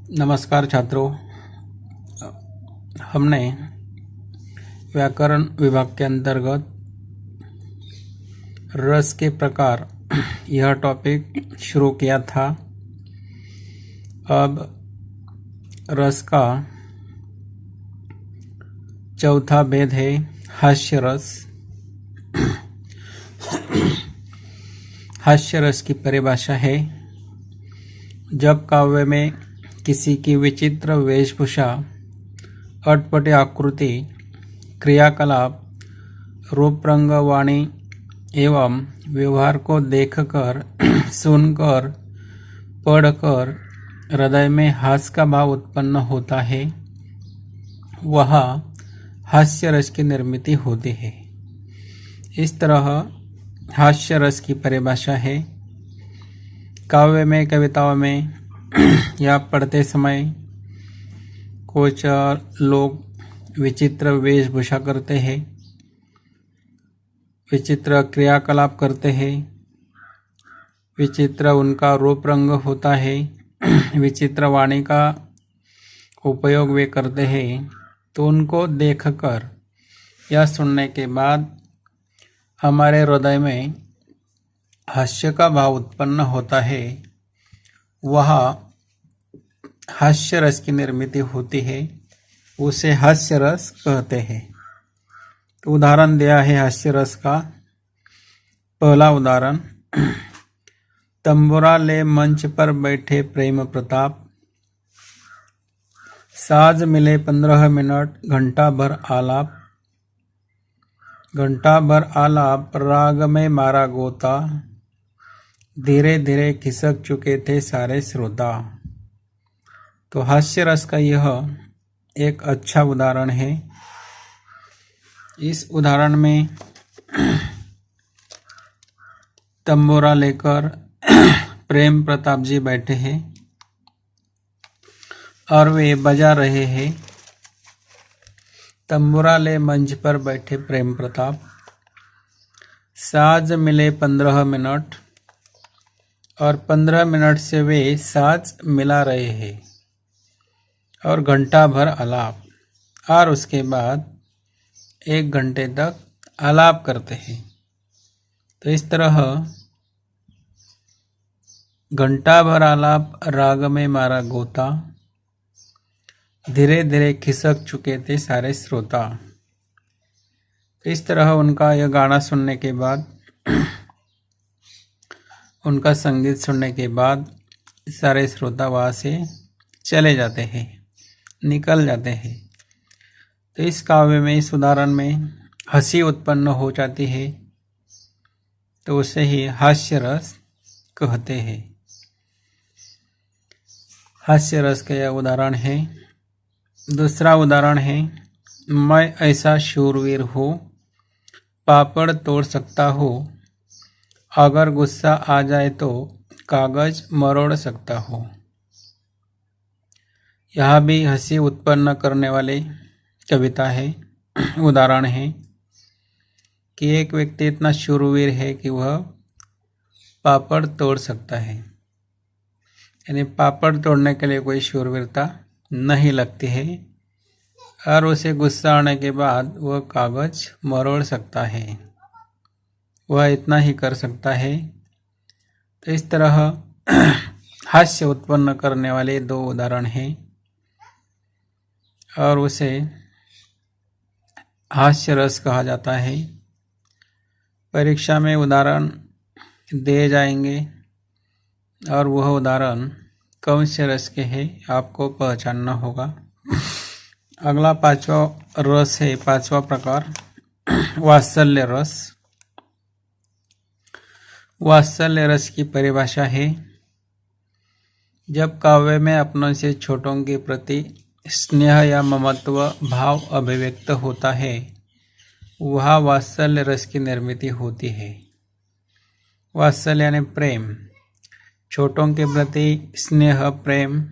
नमस्कार छात्रों। हमने व्याकरण विभाग के अंतर्गत रस के प्रकार यह टॉपिक शुरू किया था। अब रस का चौथा भेद है हास्य रस। हास्य रस की परिभाषा है, जब काव्य में किसी की विचित्र वेशभूषा, अटपटी आकृति, क्रियाकलाप, रूप, रंग, वाणी एवं व्यवहार को देखकर, सुनकर, पढ़कर हृदय में हास्य का भाव उत्पन्न होता है, वह हास्य रस की निर्मिति होती है। इस तरह हास्य रस की परिभाषा है, काव्य में, कविताओं में या पढ़ते समय कुछ लोग विचित्र वेशभूषा करते हैं, विचित्र क्रियाकलाप करते हैं, विचित्र उनका रूप रंग होता है, विचित्र वाणी का उपयोग वे करते हैं, तो उनको देखकर या सुनने के बाद हमारे हृदय में हास्य का भाव उत्पन्न होता है, वह हास्य रस की निर्मिति होती है, उसे हास्य रस कहते हैं। तो उदाहरण दिया है हास्य रस का। पहला उदाहरण, तंबुरा ले मंच पर बैठे प्रेम प्रताप, साज मिले 15 मिनट, घंटा भर आलाप, घंटा भर आलाप, राग में मारा गोता, धीरे धीरे खिसक चुके थे सारे श्रोता। तो हास्य रस का यह एक अच्छा उदाहरण है। इस उदाहरण में तंबोरा लेकर प्रेम प्रताप जी बैठे हैं और वे बजा रहे हैं। तंबुरा ले मंच पर बैठे प्रेम प्रताप, साज मिले 15 मिनट, और 15 मिनट से वे साज मिला रहे हैं, और घंटा भर आलाप, और उसके बाद 1 घंटे तक आलाप करते हैं। तो इस तरह घंटा भर आलाप, राग में मारा गोता, धीरे धीरे खिसक चुके थे सारे श्रोता। तो इस तरह उनका यह गाना सुनने के बाद, उनका संगीत सुनने के बाद सारे श्रोता वहाँ से चले जाते हैं, निकल जाते हैं। तो इस काव्य में, इस उदाहरण में हंसी उत्पन्न हो जाती है, तो उसे ही हास्य रस कहते हैं। हास्य रस का यह उदाहरण है। दूसरा उदाहरण है, मैं ऐसा शूरवीर हूँ, पापड़ तोड़ सकता हूँ, अगर गुस्सा आ जाए तो कागज मरोड़ सकता हूँ। यह भी हंसी उत्पन्न करने वाली कविता है, उदाहरण है कि एक व्यक्ति इतना शूरवीर है कि वह पापड़ तोड़ सकता है। यानी पापड़ तोड़ने के लिए कोई शूरवीरता नहीं लगती है, और उसे गुस्सा आने के बाद वह कागज मरोड़ सकता है, वह इतना ही कर सकता है। तो इस तरह हास्य उत्पन्न करने वाले 2 उदाहरण हैं, और उसे हास्य रस कहा जाता है। परीक्षा में उदाहरण दिए जाएंगे, और वह उदाहरण कौन से रस के हैं आपको पहचानना होगा। अगला 5वां रस है, 5वां प्रकार, वात्सल्य रस। वात्सल्य रस की परिभाषा है, जब काव्य में अपनों से छोटों के प्रति स्नेह या ममत्व भाव अभिव्यक्त होता है, वह वात्सल्य रस की निर्मिति होती है। वात्सल्य यानी प्रेम, छोटों के प्रति स्नेह, प्रेम,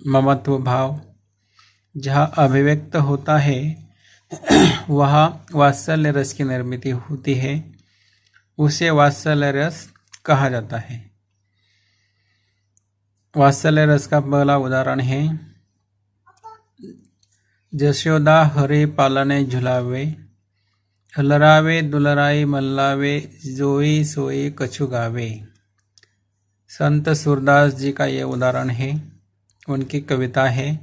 ममत्व भाव जहाँ अभिव्यक्त होता है, वह वात्सल्य रस की निर्मिति होती है, उसे वात्सल्य रस कहा जाता है। वात्सल्य रस का पहला उदाहरण है, जशोदा हरे पालने झुलावे, हलरावे दुलराई मल्लावे, जोई सोई कछु गावे। संत सूरदास जी का ये उदाहरण है, उनकी कविता है।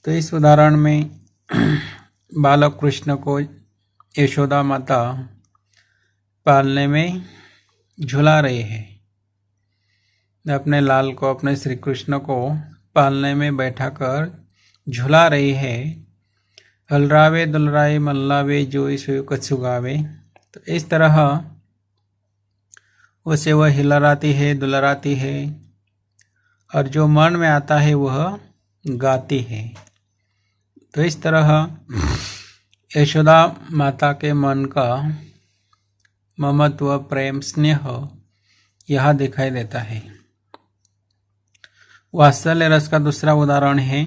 तो इस उदाहरण में बालक कृष्ण को यशोदा माता पालने में झुला रही है, अपने लाल को, अपने श्री कृष्ण को पालने में बैठाकर झुला रही है। हलरावे दुलराई मल्लावे, जोई सोई कछु गावे। तो इस तरह उसे वह हिलराती है, दुलराती है, और जो मन में आता है वह गाती है। तो इस तरह यशोदा माता के मन का ममत्व, प्रेम, स्नेह यहाँ दिखाई देता है। वात्सल्य रस का दूसरा उदाहरण है,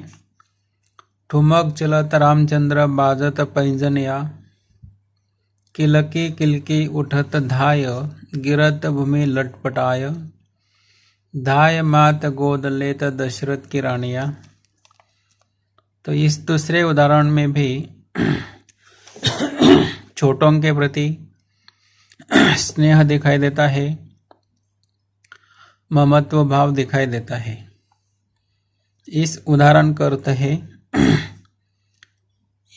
ठुमक चलत रामचंद्र बाजत पैंजनिया, किलकी किलकी उठत धाय, गिरत भूमि लटपटाय, धाय मात गोद लेत दशरथ की रानिया। तो इस दूसरे उदाहरण में भी छोटों के प्रति स्नेह दिखाई देता है, ममत्व भाव दिखाई देता है। इस उदाहरण का अर्थ है,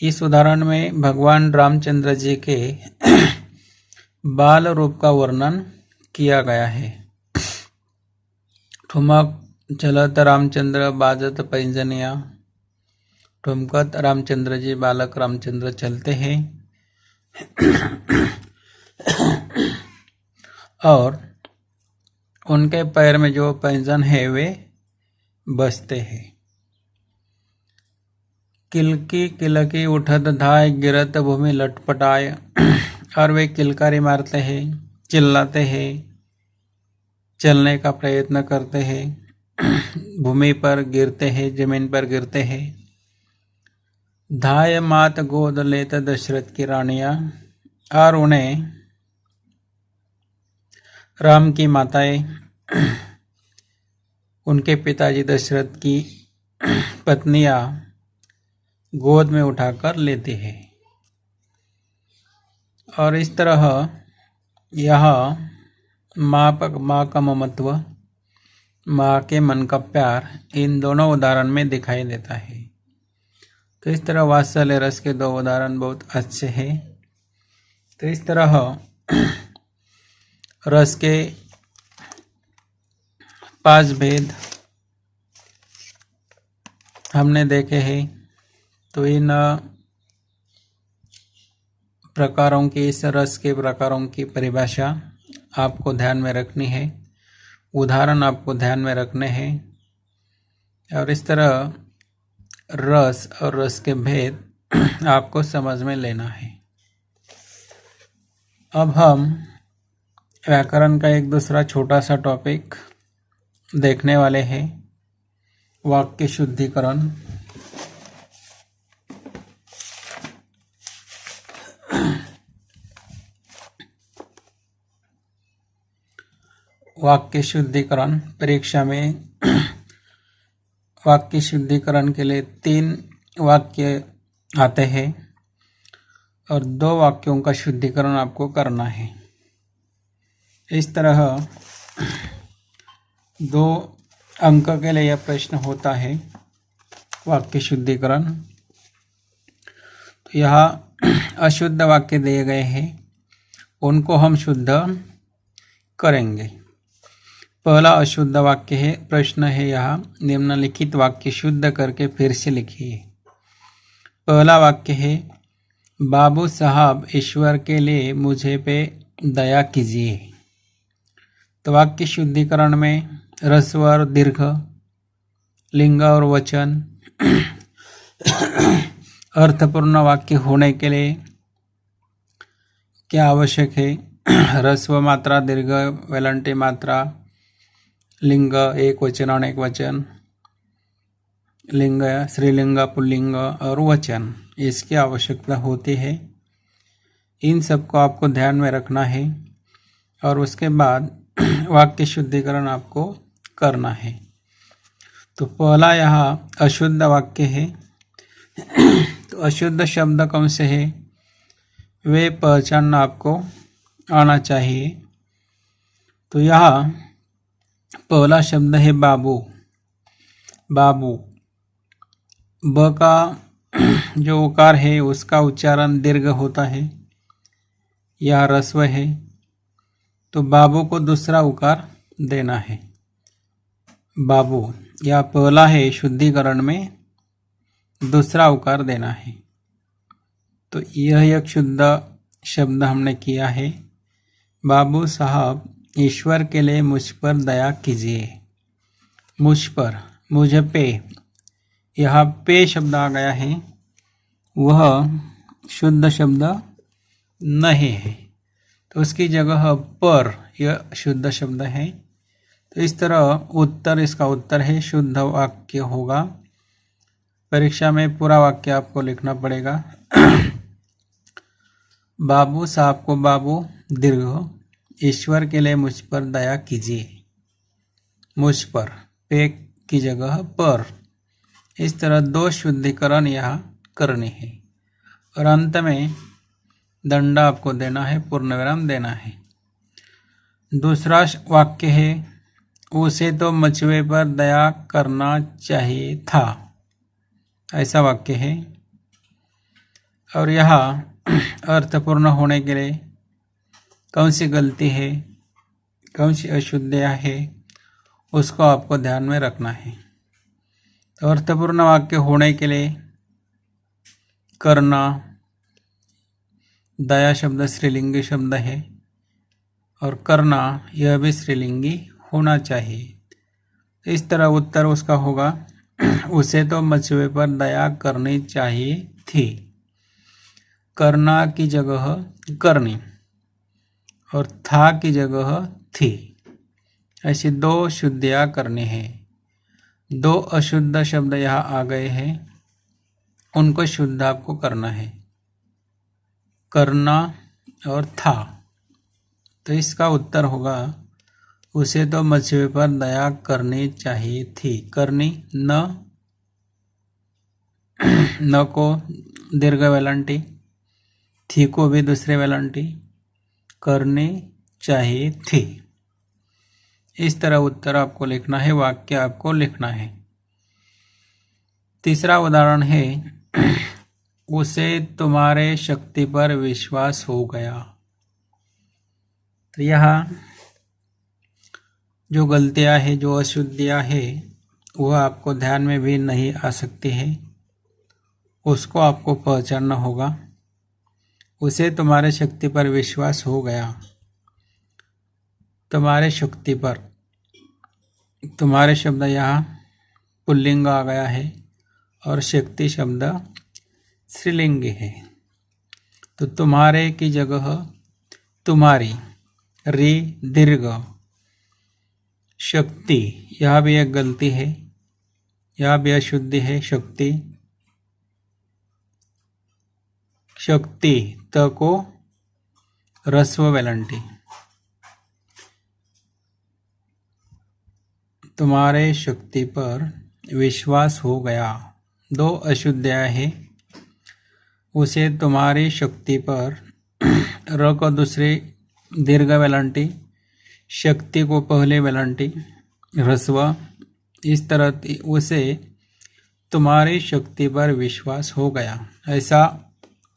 इस उदाहरण में भगवान रामचंद्र जी के बाल रूप का वर्णन किया गया है। ठुमक चलत रामचंद्र बाजत पैंजनिया, ठुमकत रामचंद्र जी, बालक रामचंद्र चलते हैं और उनके पैर में जो पैंजन है वे बजते हैं। किलकी किलकी उठत धाय, गिरत भूमि लटपटाय, और वे किलकारी मारते हैं, चिल्लाते हैं, चलने का प्रयत्न करते हैं, भूमि पर गिरते हैं, जमीन पर गिरते हैं। धाय मात गोद लेत दशरथ की रानियां, और उन्हें राम की माताएं उनके पिताजी दशरथ की पत्नियां गोद में उठाकर लेते हैं। और इस तरह यह माँ का ममत्व, माँ के मन का प्यार इन दोनों उदाहरण में दिखाई देता है। तो इस तरह वात्सल्य रस के दो उदाहरण बहुत अच्छे हैं। तो इस तरह रस के 5 भेद हमने देखे हैं। तो इन प्रकारों की, इस रस के प्रकारों की परिभाषा आपको ध्यान में रखनी है, उदाहरण आपको ध्यान में रखने हैं, और इस तरह रस और रस के भेद आपको समझ में लेना है। अब हम व्याकरण का एक दूसरा छोटा सा टॉपिक देखने वाले हैं, वाक्य शुद्धिकरण। वाक्य शुद्धिकरण परीक्षा में वाक्य शुद्धिकरण के लिए 3 वाक्य आते हैं और 2 वाक्यों का शुद्धिकरण आपको करना है। इस तरह 2 अंक के लिए यह प्रश्न होता है, वाक्य शुद्धिकरण। तो यहाँ अशुद्ध वाक्य दिए गए हैं, उनको हम शुद्ध करेंगे। पहला अशुद्ध वाक्य है, प्रश्न है यहाँ, निम्नलिखित वाक्य शुद्ध करके फिर से लिखिए। पहला वाक्य है, बाबू साहब ईश्वर के लिए मुझे पे दया कीजिए। तो वाक्य शुद्धिकरण में ह्रस्व और दीर्घ, लिंग और वचन अर्थपूर्ण वाक्य होने के लिए क्या आवश्यक है? ह्रस्व मात्रा, दीर्घ वेलंटी मात्रा, लिंग एक वचन अनेक वचन, लिंग स्त्रीलिंग पुल्लिंग और वचन, इसकी आवश्यकता होती है। इन सबको आपको ध्यान में रखना है और उसके बाद वाक्य शुद्धिकरण आपको करना है। तो पहला यहाँ अशुद्ध वाक्य है। तो अशुद्ध शब्द कौन से है वे पहचानना आपको आना चाहिए। तो यहाँ पहला शब्द है बाबू। बाबू, ब का जो उकार है उसका उच्चारण दीर्घ होता है, यह ह्रस्व है, तो बाबू को दूसरा उकार देना है। बाबू यह पहला है, शुद्धिकरण में दूसरा उकार देना है। तो यह एक शुद्ध शब्द हमने किया है। बाबू साहब, ईश्वर के लिए मुझ पर दया कीजिए। मुझ पर, मुझ पे, यहाँ पे शब्द आ गया है, वह शुद्ध शब्द नहीं है, तो उसकी जगह पर यह शुद्ध शब्द है। तो इस तरह उत्तर, इसका उत्तर है शुद्ध वाक्य होगा। परीक्षा में पूरा वाक्य आपको लिखना पड़ेगा। बाबू साहब को बाबू दीर्घ, ईश्वर के लिए मुझ पर दया कीजिए। मुझ पर, पे की जगह पर। इस तरह दो शुद्धिकरण यहाँ करने हैं और अंत में दंड आपको देना है, पूर्णविराम देना है। दूसरा वाक्य है, उसे तो मछुए पर दया करना चाहिए था, ऐसा वाक्य है। और यहाँ अर्थपूर्ण होने के लिए कौन सी गलती है, कौन सी अशुद्धियाँ है, उसको आपको ध्यान में रखना है। तो अर्थपूर्ण वाक्य होने के लिए करना, दया शब्द स्त्रीलिंगी शब्द है और करना यह भी स्त्रीलिंगी होना चाहिए। इस तरह उत्तर उसका होगा, उसे तो मछुए पर दया करनी चाहिए थी। करना की जगह करनी और था की जगह थी, ऐसी दो शुद्धियाँ करनी है। दो अशुद्ध शब्द यहाँ आ गए हैं, उनको शुद्ध आपको करना है, करना और था। तो इसका उत्तर होगा, उसे तो मछुए पर दया करनी चाहिए थी। करनी, न को दीर्घ वेलांटी, थी को भी दूसरे वेलांटी, करनी चाहिए थी। इस तरह उत्तर आपको लिखना है, वाक्य आपको लिखना है। तीसरा उदाहरण है, उसे तुम्हारे शक्ति पर विश्वास हो गया। तो यहाँ जो गलतियाँ हैं, जो अशुद्धियाँ हैं, वह आपको ध्यान में भी नहीं आ सकती है, उसको आपको पहचानना होगा। उसे तुम्हारे शक्ति पर विश्वास हो गया। तुम्हारे शक्ति पर, तुम्हारे शब्द यहाँ पुल्लिंग आ गया है और शक्ति शब्द स्त्रीलिंग है। तो तुम्हारे की जगह तुम्हारी, री दीर्घ, शक्ति, यह भी एक गलती है, यह भी अशुद्धि है। शक्ति, शक्ति त को ह्रस्व वेलांटी। तुम्हारे शक्ति पर विश्वास हो गया, दो अशुद्धियाँ है। उसे तुम्हारी शक्ति पर, र को दूसरी दीर्घ वेलांटी, शक्ति को पहले वेलांटी ह्रस्व। इस तरह उसे तुम्हारी शक्ति पर विश्वास हो गया, ऐसा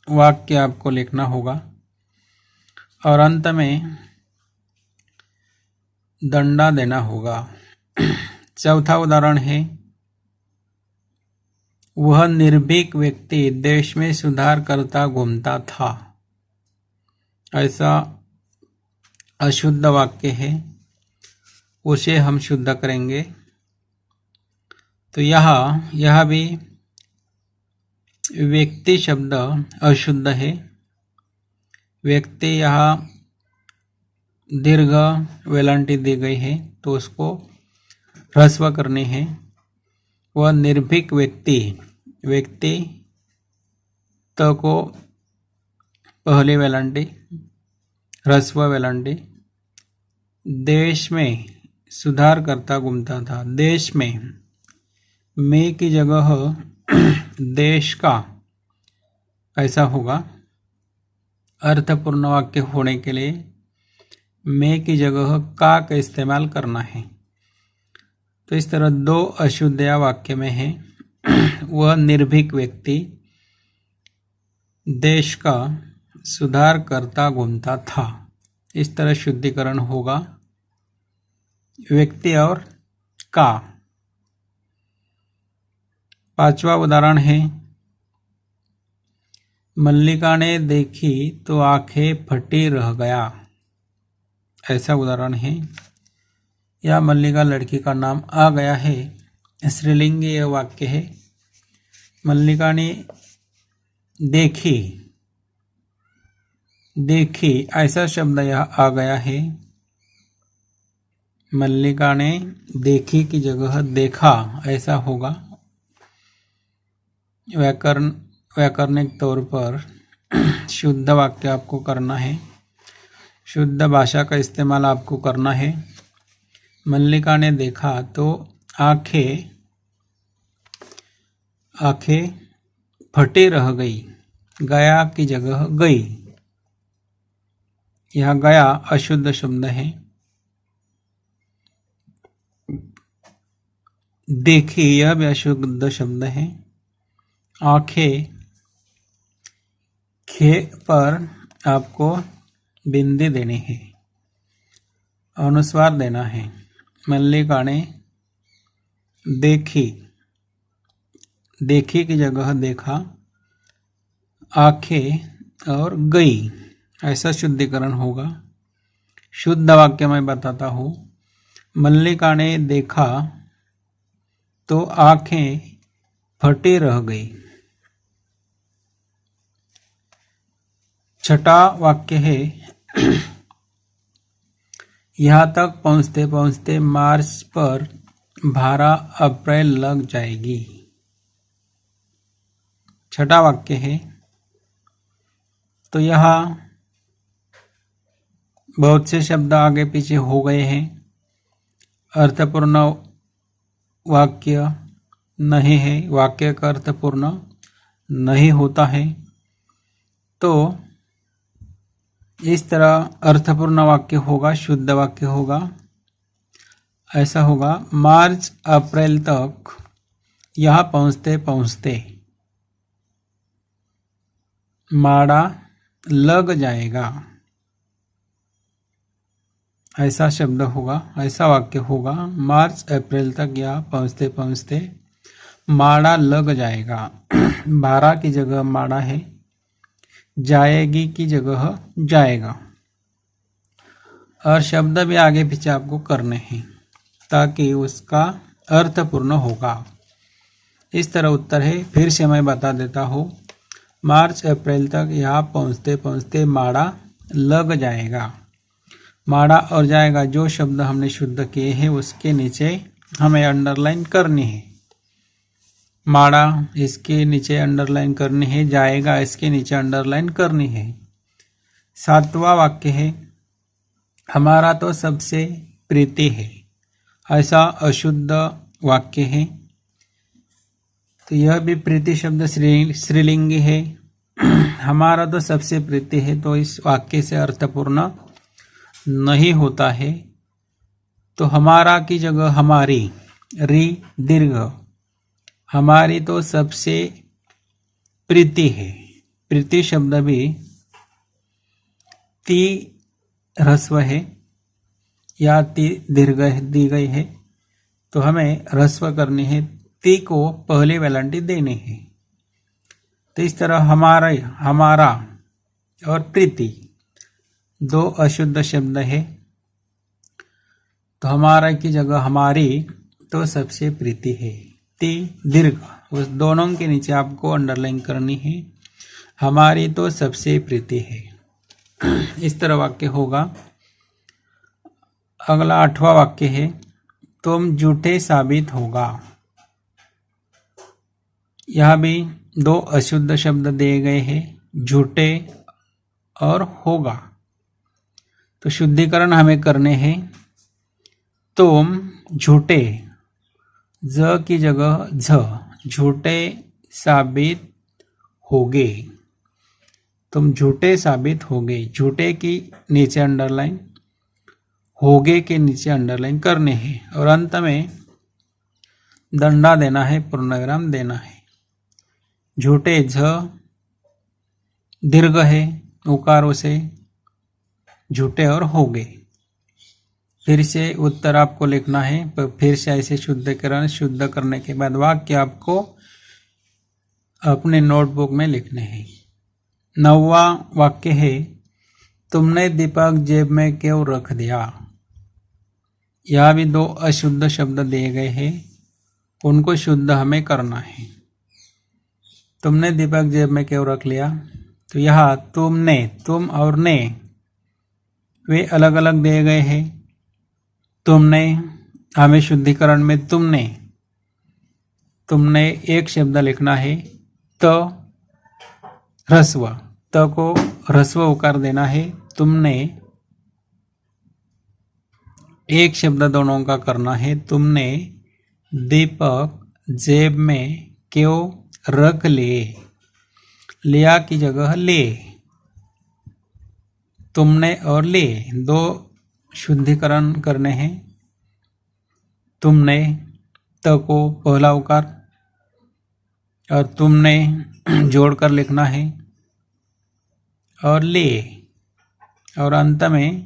वाक्य आपको लिखना होगा। और अंत में दंडा देना होगा। चौथा उदाहरण है, वह निर्भीक व्यक्ति देश में सुधार करता घूमता था, ऐसा अशुद्ध वाक्य है, उसे हम शुद्ध करेंगे। तो यह भी व्यक्ति शब्द अशुद्ध है। व्यक्ति यहाँ दीर्घ वेलांटी दी गई है, तो उसको ह्रस्व करनी है। वह निर्भीक व्यक्ति, व्यक्ति त को पहली वेलांटी ह्रस्व वेलांटी, देश में सुधार करता घूमता था। देश में की जगह देश का ऐसा होगा। अर्थपूर्ण वाक्य होने के लिए में की जगह का इस्तेमाल करना है। तो इस तरह दो अशुद्धया वाक्य में है। वह निर्भीक व्यक्ति देश का सुधार करता घूमता था। इस तरह शुद्धिकरण होगा व्यक्ति और का। पांचवा उदाहरण है, मल्लिका ने देखी तो आंखें फटी रह गया। ऐसा उदाहरण है। या मल्लिका लड़की का नाम आ गया है, स्त्रीलिंगी यह वाक्य है। मल्लिका ने देखी ऐसा शब्द यह आ गया है। मल्लिका ने देखी की जगह देखा ऐसा होगा। व्याकरणिक तौर पर शुद्ध वाक्य आपको करना है, शुद्ध भाषा का इस्तेमाल आपको करना है। मल्लिका ने देखा तो आंखें फटी रह गई। गया की जगह गई। यह गया अशुद्ध शब्द है। देखी यह भी अशुद्ध शब्द है। आंखें खे पर आपको बिंदी देनी है, अनुस्वार देना है। मल्लिका ने देखी की जगह देखा, आंखें और गई ऐसा शुद्धिकरण होगा। शुद्ध वाक्य मैं बताता हूँ। मल्लिका ने देखा तो आंखें फटी रह गई। छठा वाक्य है, यहाँ तक पहुँचते पहुँचते मार्च पर 12 अप्रैल लग जाएगी। छठा वाक्य है। तो यहाँ बहुत से शब्द आगे पीछे हो गए हैं। अर्थपूर्ण वाक्य नहीं है, वाक्य का अर्थपूर्ण नहीं होता है। तो इस तरह अर्थपूर्ण वाक्य होगा, शुद्ध वाक्य होगा। ऐसा होगा, मार्च अप्रैल तक यहाँ पहुँचते पहुँचते माड़ा लग जाएगा। ऐसा शब्द होगा, ऐसा वाक्य होगा। मार्च अप्रैल तक यहाँ पहुँचते पहुँचते माड़ा लग जाएगा। 12 की जगह माड़ा है, जाएगी की जगह जाएगा। और शब्द भी आगे पीछे आपको करने हैं ताकि उसका अर्थपूर्ण होगा। इस तरह उत्तर है। फिर से मैं बता देता हूँ। मार्च अप्रैल तक यहाँ पहुँचते पहुँचते माड़ा लग जाएगा। माड़ा और जाएगा जो शब्द हमने शुद्ध किए हैं उसके नीचे हमें अंडरलाइन करनी है। माड़ा इसके नीचे अंडरलाइन करनी है, जाएगा इसके नीचे अंडरलाइन करनी है। सातवां वाक्य है, हमारा तो सबसे प्रीति है। ऐसा अशुद्ध वाक्य है। तो यह भी प्रीति शब्द स्त्रीलिंगी है। हमारा तो सबसे प्रीति है, तो इस वाक्य से अर्थपूर्ण नहीं होता है। तो हमारा की जगह हमारी, री दीर्घ, हमारी तो सबसे प्रीति है। प्रीति शब्द भी ती ह्रस्व है या ती दीर्घ दी गई है, तो हमें ह्रस्व करनी है, ती को पहली वेलांटी देनी है। तो इस तरह हमारा और प्रीति दो अशुद्ध शब्द है। तो हमारा की जगह हमारी तो सबसे प्रीति है, ती दीर्घ, उस दोनों के नीचे आपको अंडरलाइन करनी है। हमारी तो सबसे प्रीति है। इस तरह वाक्य होगा। अगला आठवां वाक्य है, तुम झूठे साबित होगा। यह भी दो अशुद्ध शब्द दिए गए हैं, झूठे और होगा। तो शुद्धिकरण हमें करने हैं। तुम झूठे, ज की जगह झ, झूठे साबित होगे। तुम झूठे साबित होगे। झूठे की नीचे अंडरलाइन, होगे के नीचे अंडरलाइन करने हैं और अंत में दंडा देना है, पूर्णविराम देना है। झूठे झ दीर्घ है उकारों से, झूठे और होगे। फिर से उत्तर आपको लिखना है, फिर से ऐसे शुद्ध करने के बाद वाक्य आपको अपने नोटबुक में लिखने हैं। 9वां वाक्य है, तुमने दीपक जेब में क्यों रख दिया। यहाँ भी 2 अशुद्ध शब्द दिए गए हैं, उनको शुद्ध हमें करना है। तुमने दीपक जेब में क्यों रख लिया, तो यहाँ तुमने, तुम और ने वे अलग अलग दिए गए हैं। तुमने हमें शुद्धिकरण में तुमने एक शब्द लिखना है, त ह्रस्व, त को ह्रस्व उकार देना है। तुमने एक शब्द दोनों का करना है। तुमने दीपक जेब में क्यों रख लिए, लिया की जगह ले। तुमने और ले 2 शुद्धिकरण करने हैं। तुमने त को पहला उकार और तुमने जोड़कर लिखना है और ले, और अंत में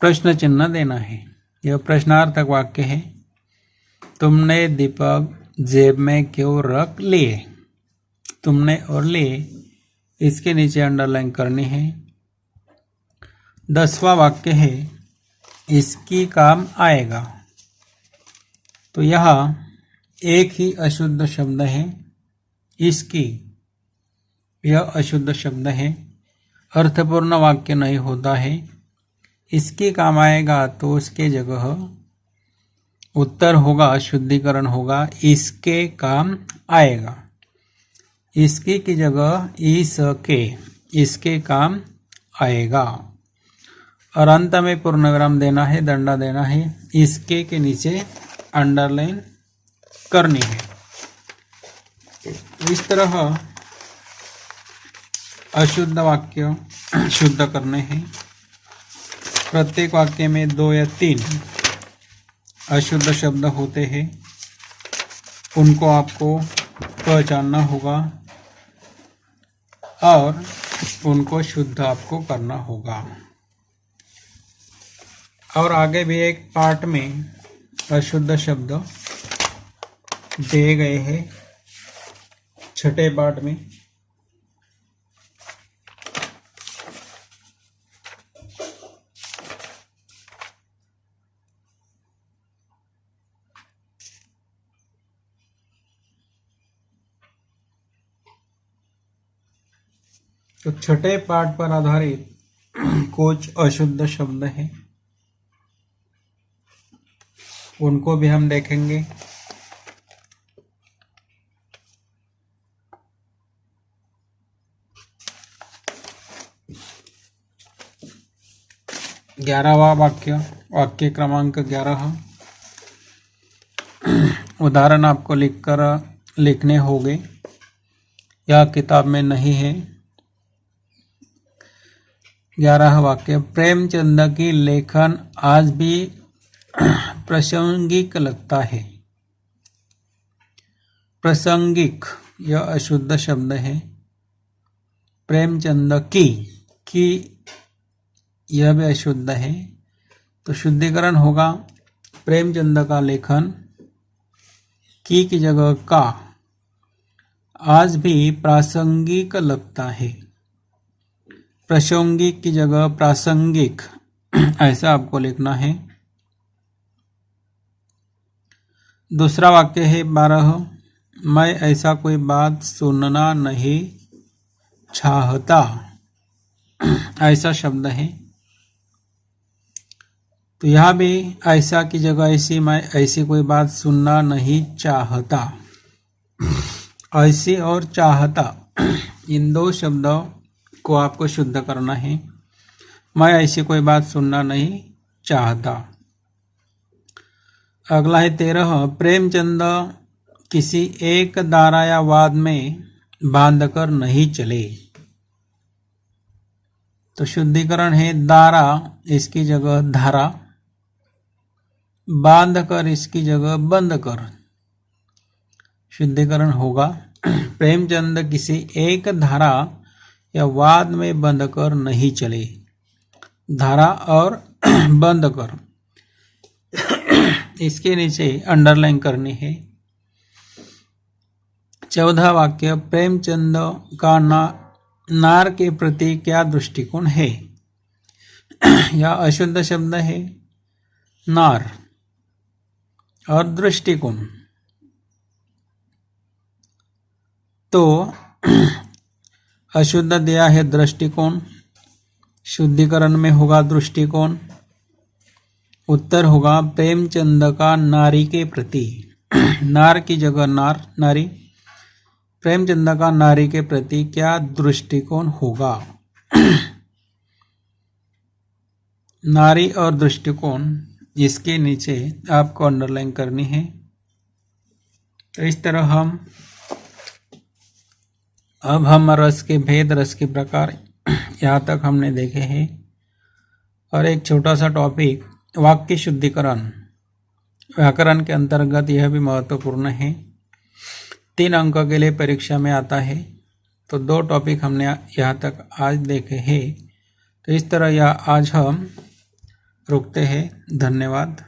प्रश्न चिन्ह देना है। यह प्रश्नार्थक वाक्य है। तुमने दीपक जेब में क्यों रख लिए। तुमने और ले इसके नीचे अंडरलाइन करनी है। 10वां वाक्य है, इसकी काम आएगा। तो यहाँ एक ही अशुद्ध शब्द है, इसकी, यह अशुद्ध शब्द है, अर्थपूर्ण वाक्य नहीं होता है। इसकी काम आएगा तो उसके जगह उत्तर होगा, शुद्धिकरण होगा, इसके काम आएगा। इसकी की जगह इसके, इसके काम आएगा, और अंत में पूर्णविराम देना है, दंडा देना है। इसके के नीचे अंडरलाइन करनी है। इस तरह अशुद्ध वाक्य शुद्ध करने हैं। प्रत्येक वाक्य में 2 या 3 अशुद्ध शब्द होते हैं, उनको आपको पहचानना होगा और उनको शुद्ध आपको करना होगा। और आगे भी एक पार्ट में अशुद्ध शब्द दिए गए हैं, 6ठे पार्ट में। तो 6ठे पार्ट पर आधारित कुछ अशुद्ध शब्द हैं, उनको भी हम देखेंगे। ग्यारहवां वाक्य, वाक्य क्रमांक 11। उदाहरण आपको लिखने होंगे, यह किताब में नहीं है। 11 वाक्य, प्रेमचंद की लेखन आज भी प्रासंगिक लगता है। प्रासंगिक यह अशुद्ध शब्द है। प्रेमचंद की यह भी अशुद्ध है। तो शुद्धिकरण होगा, प्रेमचंद का लेखन, की जगह का, आज भी प्रासंगिक लगता है। प्रासंगिक की जगह प्रासंगिक, ऐसा आपको लिखना है। दूसरा वाक्य है 12, मैं ऐसा कोई बात सुनना नहीं चाहता, ऐसा शब्द है। तो यहाँ भी ऐसा की जगह ऐसी, मैं ऐसी कोई बात सुनना नहीं चाहता। ऐसी और चाहता, इन 2 शब्दों को आपको शुद्ध करना है। मैं ऐसी कोई बात सुनना नहीं चाहता। अगला है 13, प्रेमचंद किसी एक धारा या वाद में बांधकर नहीं चले। तो शुद्धिकरण है धारा, इसकी जगह धारा, बांध कर इसकी जगह बंद कर। शुद्धिकरण होगा प्रेमचंद किसी एक धारा या वाद में बंध कर नहीं चले। धारा और बंद कर, इसके नीचे अंडरलाइन करनी है। 14 वाक्य, प्रेमचंद का नार के प्रति क्या दृष्टिकोण है। यह अशुद्ध शब्द है नार और दृष्टिकोण, तो अशुद्ध दिया है दृष्टिकोण, शुद्धिकरण में होगा दृष्टिकोण। उत्तर होगा प्रेमचंद का नारी के प्रति, नार की जगह नार, नारी। प्रेमचंद का नारी के प्रति क्या दृष्टिकोण होगा। नारी और दृष्टिकोण, इसके नीचे आपको अंडरलाइन करनी है। तो इस तरह हम रस के भेद, रस के प्रकार यहाँ तक हमने देखे हैं। और एक छोटा सा टॉपिक, वाक्य शुद्धिकरण, व्याकरण के अंतर्गत यह भी महत्वपूर्ण है। 3 अंक के लिए परीक्षा में आता है। तो 2 टॉपिक हमने यहाँ तक आज देखे हैं। तो इस तरह यह आज हम रुकते हैं। धन्यवाद।